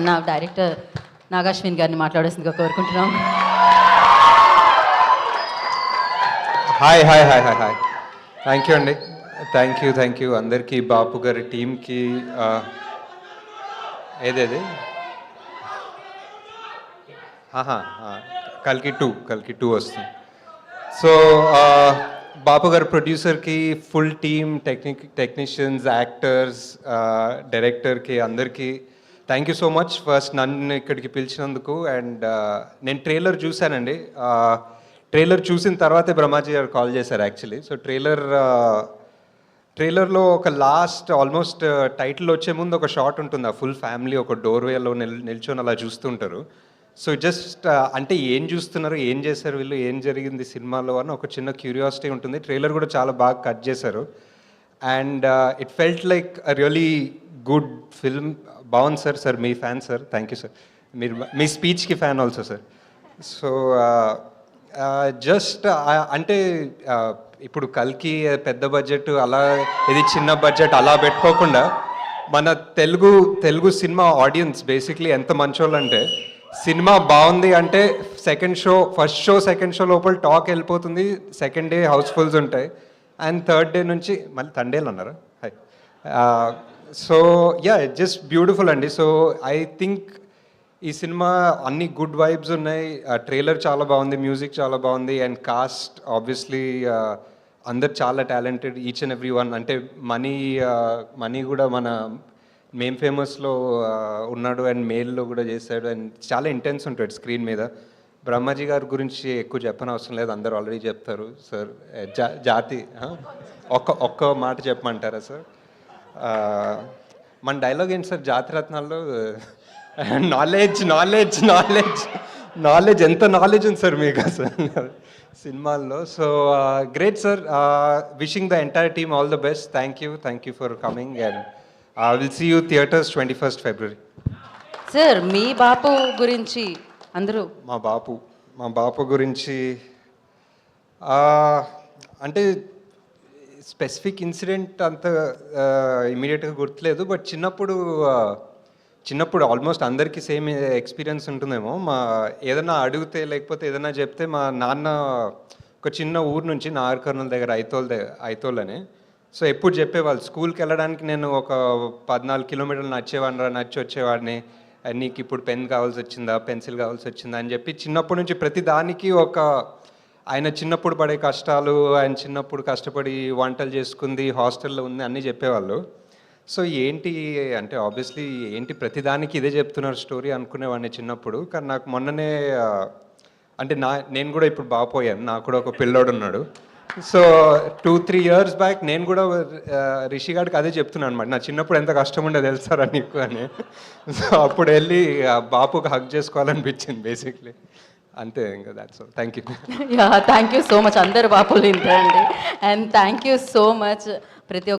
నా డైరెక్టర్ నాగాశ్విన్ గారిని మాట్లాడాల్సిందిగా కోరుకుంటున్నాం. Hi hi hi hi hi thank you అండి, థ్యాంక్ యూ అందరికీ, బాపు గారి టీంకి. ఏదేది కల్కి టూ వస్తుంది. సో బాపు గారి ప్రొడ్యూసర్కి, ఫుల్ టీమ్, టెక్నీషియన్స్, యాక్టర్స్, డైరెక్టర్కి అందరికీ thank you so much. First నన్ను ఇక్కడికి పిలిచినందుకు. అండ్ నేను ట్రైలర్ చూశానండి. ట్రైలర్ చూసిన తర్వాతే బ్రహ్మాజీ గారు కాల్ చేశారు యాక్చువల్లీ. సో ట్రైలర్లో ఒక లాస్ట్ ఆల్మోస్ట్ టైటిల్ వచ్చే ముందు ఒక షాట్ ఉంటుంది. ఆ ఫుల్ ఫ్యామిలీ ఒక డోర్వేలో నిల్చొని అలా చూస్తుంటారు. సో జస్ట్ అంటే ఏం చూస్తున్నారు, ఏం చేశారు వీళ్ళు, ఏం జరిగింది సినిమాలో అని ఒక చిన్న క్యూరియాసిటీ ఉంటుంది. ట్రైలర్ కూడా చాలా బాగా కట్ చేశారు. And it felt like a really good film. బాగుంది సార్ మీ fan sir, thank you sir. మీరు మీ స్పీచ్కి fan also sir. So just అంటే ఇప్పుడు కల్కి పెద్ద బడ్జెట్ అలా, ఇది చిన్న బడ్జెట్ అలా పెట్టుకోకుండా మన తెలుగు సినిమా ఆడియన్స్ బేసిక్లీ ఎంత మంచోళ్ళు అంటే, సినిమా బాగుంది అంటే ఫస్ట్ షో సెకండ్ షో లోపల టాక్ వెళ్ళిపోతుంది. సెకండ్ డే హౌస్ఫుల్స్ ఉంటాయి. అండ్ థర్డ్ డే నుంచి మళ్ళీ తండేలు అన్నారా. High so yeah, just beautiful అండి. సో ఐ థింక్ ఈ సినిమా అన్ని గుడ్ వైబ్స్ ఉన్నాయి. ట్రైలర్ చాలా బాగుంది, మ్యూజిక్ చాలా బాగుంది. అండ్ కాస్ట్ ఆబ్వియస్లీ అందరు చాలా talented, each and every one. అంటే మనీ కూడా మన మేం ఫేమస్లో ఉన్నాడు, అండ్ మేల్లో కూడా చేశాడు. అండ్ చాలా ఇంటెన్స్ ఉంటాడు స్క్రీన్ మీద. బ్రహ్మాజీ గారి గురించి ఎక్కువ చెప్పనవసరం లేదు, అందరు ఆల్రెడీ చెప్తారు. సార్ జాతి ఒక్క మాట చెప్పమంటారా సార్? మన డైలాగ్ ఏంటి సార్ జాతిరత్నాల్లో? నాలెడ్జ్ ఎంత నాలెడ్జ్ ఉంది సార్ మీకు అసలు సినిమాల్లో. So great sir. Wishing the entire team all the best. Thank you for coming. And will see you theatres 21st February. Sir మీ బాపు గురించి అందరూ మా బాపు గురించి అంటే స్పెసిఫిక్ ఇన్సిడెంట్ అంత ఇమీడియట్గా గుర్తులేదు. బట్ చిన్నప్పుడు ఆల్మోస్ట్ అందరికీ సేమ్ ఎక్స్పీరియన్స్ ఉంటుందేమో. ఏదైనా అడిగితే లేకపోతే ఏదైనా చెప్తే, మా నాన్న ఒక చిన్న ఊరు నుంచి నాగర్కర్నూల్ దగ్గర ఐతోల్ అని. సో ఎప్పుడు చెప్పేవాళ్ళు, స్కూల్కి వెళ్ళడానికి నేను ఒక 14 కిలోమీటర్లు నచ్చి వచ్చేవాడిని. నీకు ఇప్పుడు పెన్ కావాల్సి వచ్చిందా, పెన్సిల్ కావాల్సి వచ్చిందా అని చెప్పి చిన్నప్పటి నుంచి ప్రతి దానికి ఆయన చిన్నప్పుడు పడే కష్టాలు, ఆయన చిన్నప్పుడు కష్టపడి వంటలు చేసుకుంది, హాస్టల్లో ఉంది, అన్నీ చెప్పేవాళ్ళు. సో ఏంటి అంటే ఆబ్వియస్లీ ఏంటి ప్రతిదానికి ఇదే చెప్తున్నారు స్టోరీ అనుకునేవాడిని చిన్నప్పుడు. కానీ నాకు మొన్ననే అంటే నేను కూడా ఇప్పుడు బాపోయాను, నాకు కూడా ఒక పిల్లోడు ఉన్నాడు. సో 2-3 years బ్యాక్ నేను కూడా రిషి గారికి అదే చెప్తున్నాను అనమాట, నా చిన్నప్పుడు ఎంత కష్టం ఉండే తెలుసారా నీకు అని. సో అప్పుడు వెళ్ళి బాపుకి హక్ చేసుకోవాలనిపించింది బేసిక్లీ. అంతే ఇంకా that's all. Thank you so much. అందరు బాపులు ఇంతే అండి. And thank you so much ప్రతి